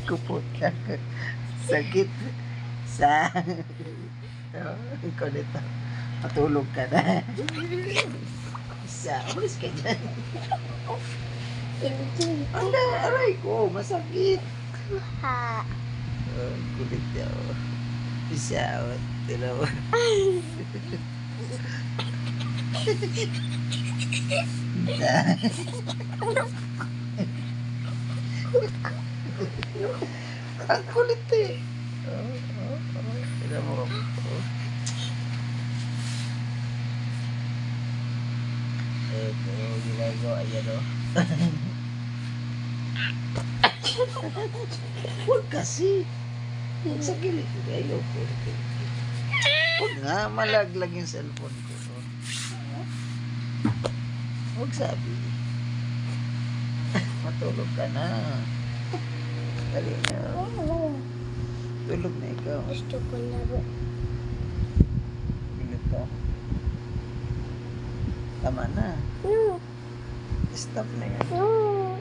Kupot ka. Sakit. Sa... Kulit na. Matulog ka na. Isa. Umalis ka dyan. Anda, aray ko. Masakit. Kulit na. Isa. Tilaw. Ang kulit eh. Tignan mo. Ito, ginagawa. Ayan o. Huwag kasi. Huwag sa gilid. Ayaw ko. Huwag nga, malaglag yung cellphone ko. Huwag sabi. Matulog ka na. Dali na. Tulog na ikaw. Gusto ko laro. Tingnan ka. Tama na. No. Stop na yan. No.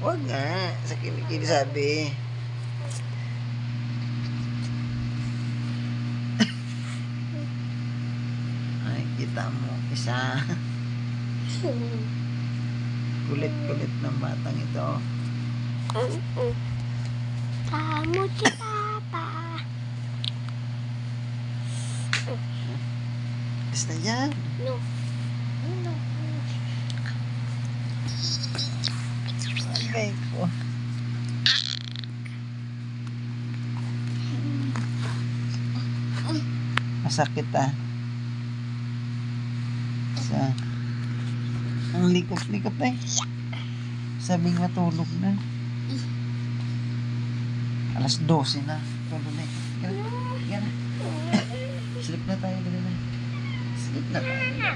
Huwag nga. Sa kinikili sabi. Ay, kita mo. Isa. Kulit-kulit ng batang ito. Kamu si Papa. Basta yan. No. Ay, ko. Masakit ah. Ang likot-likot eh. Sabing matulog na. Alas 12 na. Tulog na. Yan. Sleep na tayo. Dali na. Sleep na tayo.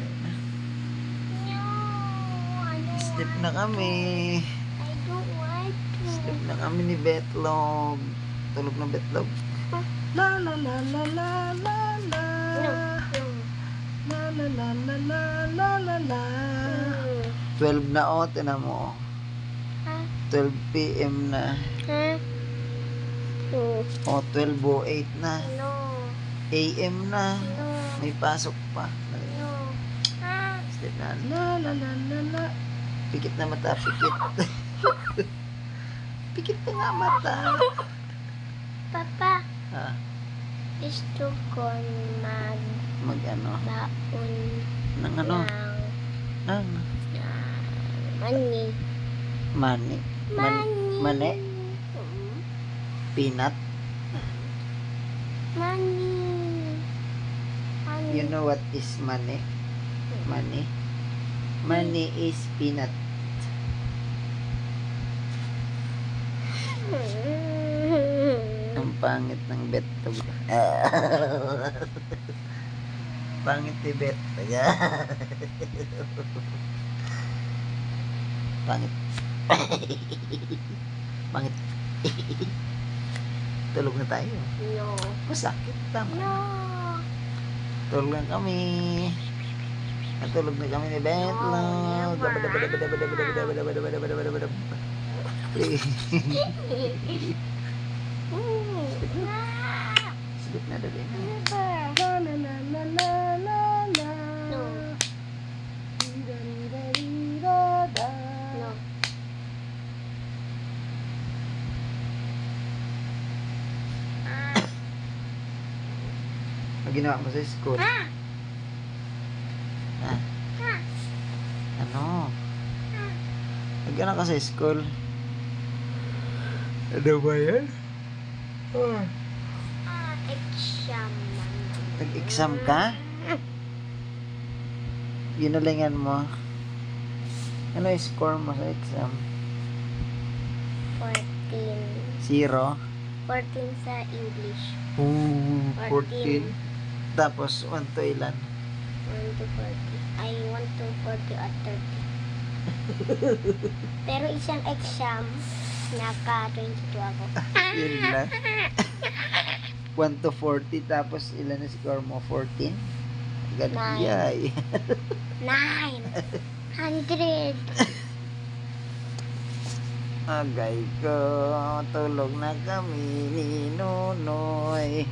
Sleep na kami. I don't want to. Sleep na kami ni Betlog. Tulog na Betlog. La la la la la la la. La la la la la la la la. 12 na o, tinan mo. 12 PM na. O, 12:08 na. No. AM na. No. May pasok pa. No. Sleep na. La la la la la. Pikit na mata, pikit. Pikit pa nga mata. Papa, Ha? gusto ko Mag-ano? magbaon Nang ano? Nang money. mani. Mane? Peanut? Money. You know what is money? Money? Money is peanut. Ang pangit ng bet to. Pangit ni bet. Pangit. Pangit. Tulog na tayo. No. Masakit. Tama. No. Tulog na kami. Natulog na kami ni Betlog. Sleep na dali na. No. Ano ginawa mo sa school? Ano? Nag-ano ka sa school? Ano ba yan? Exam. Nag-exam ka? Ginalingan mo? Ano yung score mo sa exam? 14. 0? 14 sa English. 14. Tapos 1 to ilan? 1 to 40. I want to 40 at 30. Pero isang exam, naka 22 ako. Yun lang. 1 to 40. Tapos ilan na score mo? 14? Ganun. Nine. Yay. 9. 100. Agay ko, tulog na kami ni Nonoy.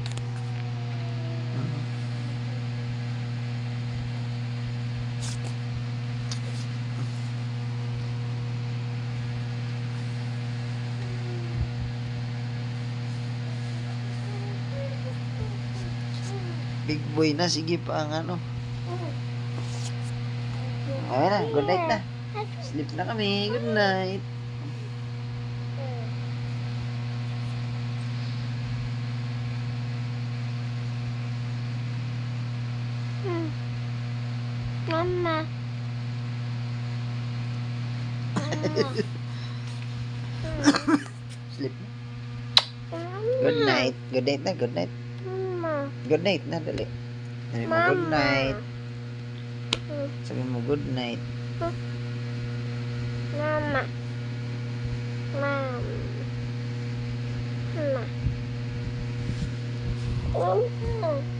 Big boy na, sige pa ang ano. Ayun na, good night na. Sleep na kami, good night. Mama. Sleep na. Good night. Good night na, good night. Mama. Good night na, dali. Sabi mo good night. Sabi mo good night. Mama. Mama. Mama. Mama.